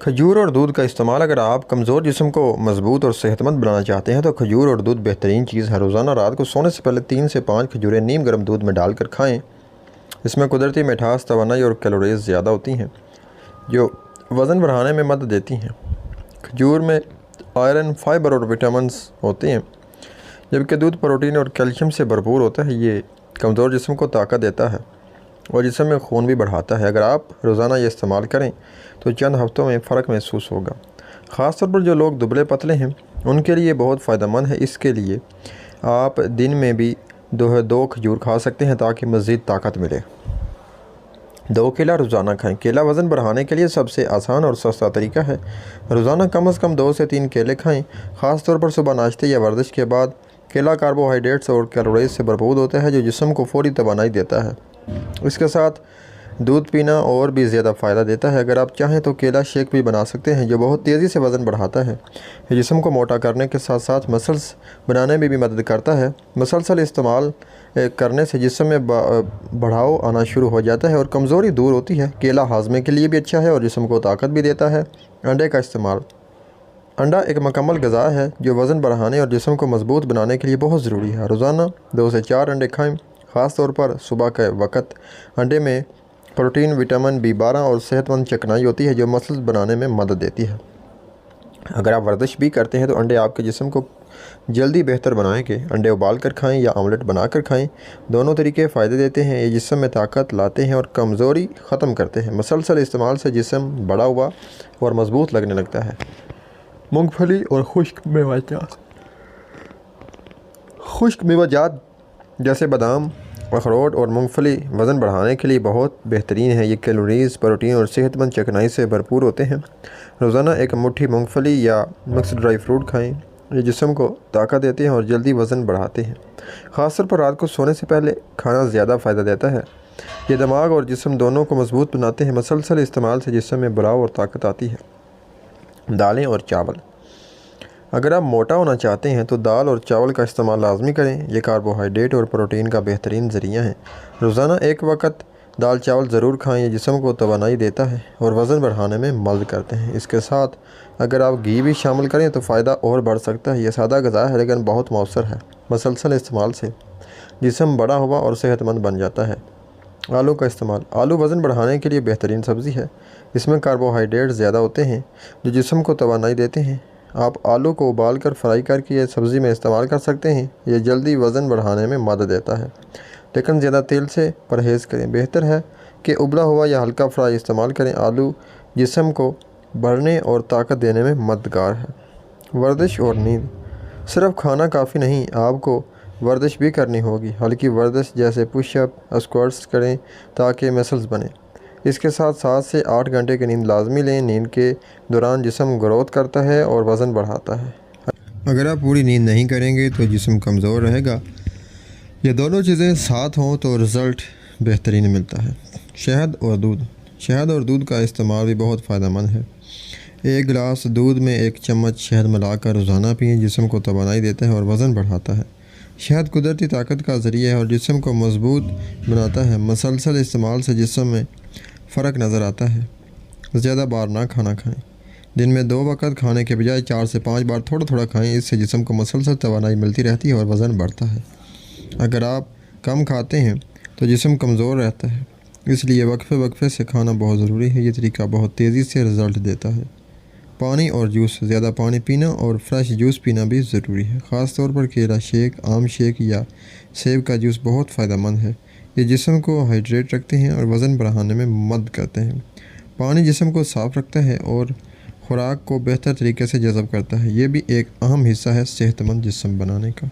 کھجور اور دودھ کا استعمال اگر آپ کمزور جسم کو مضبوط اور صحت مند بنانا چاہتے ہیں تو کھجور اور دودھ بہترین چیز ہے۔ روزانہ رات کو سونے سے پہلے 3 سے 5 کھجوریں نیم گرم دودھ میں ڈال کر کھائیں۔ اس میں قدرتی مٹھاس، توانائی اور کیلوریز زیادہ ہوتی ہیں جو وزن بڑھانے میں مدد دیتی ہیں۔ کھجور میں آئرن، فائبر اور وٹامنز ہوتے ہیں، جبکہ دودھ پروٹین اور کیلشیم سے بھرپور ہوتا ہے۔ یہ کمزور جسم کو طاقت دیتا ہے اور جسم میں خون بھی بڑھاتا ہے۔ اگر آپ روزانہ یہ استعمال کریں تو چند ہفتوں میں فرق محسوس ہوگا۔ خاص طور پر جو لوگ دبلے پتلے ہیں ان کے لیے بہت فائدہ مند ہے۔ اس کے لیے آپ دن میں بھی 2 کھجور کھا سکتے ہیں تاکہ مزید طاقت ملے۔ 2 کیلا روزانہ کھائیں۔ کیلا وزن بڑھانے کے لیے سب سے آسان اور سستا طریقہ ہے۔ روزانہ کم از کم 2 سے 3 کیلے کھائیں، خاص طور پر صبح ناشتے یا ورزش کے بعد۔ کیلا کاربوہائیڈریٹس اور کیلوریز سے بھرپور ہوتا ہے جو جسم کو فوری توانائی دیتا ہے۔ اس کے ساتھ دودھ پینا اور بھی زیادہ فائدہ دیتا ہے۔ اگر آپ چاہیں تو کیلا شیک بھی بنا سکتے ہیں جو بہت تیزی سے وزن بڑھاتا ہے۔ یہ جسم کو موٹا کرنے کے ساتھ ساتھ مسلز بنانے میں بھی مدد کرتا ہے۔ مسلسل استعمال کرنے سے جسم میں بڑھاؤ آنا شروع ہو جاتا ہے اور کمزوری دور ہوتی ہے۔ کیلا ہاضمے کے لیے بھی اچھا ہے اور جسم کو طاقت بھی دیتا ہے۔ انڈے کا استعمال۔ انڈا ایک مکمل غذا ہے جو وزن بڑھانے اور جسم کو مضبوط بنانے کے لیے بہت ضروری ہے۔ روزانہ 2 سے 4 انڈے کھائیں، خاص طور پر صبح کے وقت۔ انڈے میں پروٹین، وٹامن B12 اور صحت مند چکنائی ہوتی ہے جو مسلز بنانے میں مدد دیتی ہے۔ اگر آپ ورزش بھی کرتے ہیں تو انڈے آپ کے جسم کو جلدی بہتر بنائیں گے۔ انڈے ابال کر کھائیں یا آملیٹ بنا کر کھائیں، دونوں طریقے فائدے دیتے ہیں۔ یہ جسم میں طاقت لاتے ہیں اور کمزوری ختم کرتے ہیں۔ مسلسل استعمال سے جسم بڑا ہوا اور مضبوط لگنے لگتا ہے۔ مونگ پھلی اور خشک میوہ جات جیسے بادام، اخروٹ اور مونگ پھلی وزن بڑھانے کے لیے بہت بہترین ہے۔ یہ کیلوریز، پروٹین اور صحت مند چکنائی سے بھرپور ہوتے ہیں۔ روزانہ ایک مٹھی مونگ پھلی یا مکسڈ ڈرائی فروٹ کھائیں۔ یہ جسم کو طاقت دیتے ہیں اور جلدی وزن بڑھاتے ہیں۔ خاص طور پر رات کو سونے سے پہلے کھانا زیادہ فائدہ دیتا ہے۔ یہ دماغ اور جسم دونوں کو مضبوط بناتے ہیں۔ مسلسل استعمال سے جسم میں بڑھاؤ اور طاقت آتی ہے۔ دالیں اور چاول۔ اگر آپ موٹا ہونا چاہتے ہیں تو دال اور چاول کا استعمال لازمی کریں۔ یہ کاربوہائیڈریٹ اور پروٹین کا بہترین ذریعہ ہیں۔ روزانہ ایک وقت دال چاول ضرور کھائیں۔ یہ جسم کو توانائی دیتا ہے اور وزن بڑھانے میں مدد کرتے ہیں۔ اس کے ساتھ اگر آپ گھی بھی شامل کریں تو فائدہ اور بڑھ سکتا ہے۔ یہ سادہ غذا ہے لیکن بہت مؤثر ہے۔ مسلسل استعمال سے جسم بڑا ہوا اور صحت مند بن جاتا ہے۔ آلو کا استعمال۔ آلو وزن بڑھانے کے لیے بہترین سبزی ہے۔ اس میں کاربوہائیڈریٹ زیادہ ہوتے ہیں جو جسم کو توانائی دیتے ہیں۔ آپ آلو کو ابال کر فرائی کر کے یہ سبزی میں استعمال کر سکتے ہیں۔ یہ جلدی وزن بڑھانے میں مدد دیتا ہے، لیکن زیادہ تیل سے پرہیز کریں۔ بہتر ہے کہ ابلا ہوا یا ہلکا فرائی استعمال کریں۔ آلو جسم کو بڑھنے اور طاقت دینے میں مددگار ہے۔ ورزش اور نیند۔ صرف کھانا کافی نہیں، آپ کو ورزش بھی کرنی ہوگی۔ ہلکی ورزش جیسے پش اپ، اسکواٹس کریں تاکہ مسلز بنیں۔ اس کے ساتھ 7 سے 8 گھنٹے کی نیند لازمی لیں۔ نیند کے دوران جسم گروتھ کرتا ہے اور وزن بڑھاتا ہے۔ اگر آپ پوری نیند نہیں کریں گے تو جسم کمزور رہے گا۔ یہ دونوں چیزیں ساتھ ہوں تو رزلٹ بہترین ملتا ہے۔ شہد اور دودھ۔ شہد اور دودھ کا استعمال بھی بہت فائدہ مند ہے۔ 1 گلاس دودھ میں 1 چمچ شہد ملا کر روزانہ پئیں۔ جسم کو توانائی دیتا ہے اور وزن بڑھاتا ہے۔ شہد قدرتی طاقت کا ذریعہ ہے اور جسم کو مضبوط بناتا ہے۔ مسلسل استعمال سے جسم میں فرق نظر آتا ہے۔ زیادہ بار نہ کھانا کھائیں۔ دن میں 2 وقت کھانے کے بجائے 4 سے 5 بار تھوڑا تھوڑا کھائیں۔ اس سے جسم کو مسلسل توانائی ملتی رہتی ہے اور وزن بڑھتا ہے۔ اگر آپ کم کھاتے ہیں تو جسم کمزور رہتا ہے، اس لیے وقفے سے کھانا بہت ضروری ہے۔ یہ طریقہ بہت تیزی سے رزلٹ دیتا ہے۔ پانی اور جوس۔ زیادہ پانی پینا اور فریش جوس پینا بھی ضروری ہے۔ خاص طور پر کیلا شیک، آم شیک یا سیب کا جوس بہت فائدہ مند ہے۔ یہ جسم کو ہائیڈریٹ رکھتے ہیں اور وزن بڑھانے میں مدد کرتے ہیں۔ پانی جسم کو صاف رکھتا ہے اور خوراک کو بہتر طریقے سے جذب کرتا ہے۔ یہ بھی ایک اہم حصہ ہے صحت مند جسم بنانے کا۔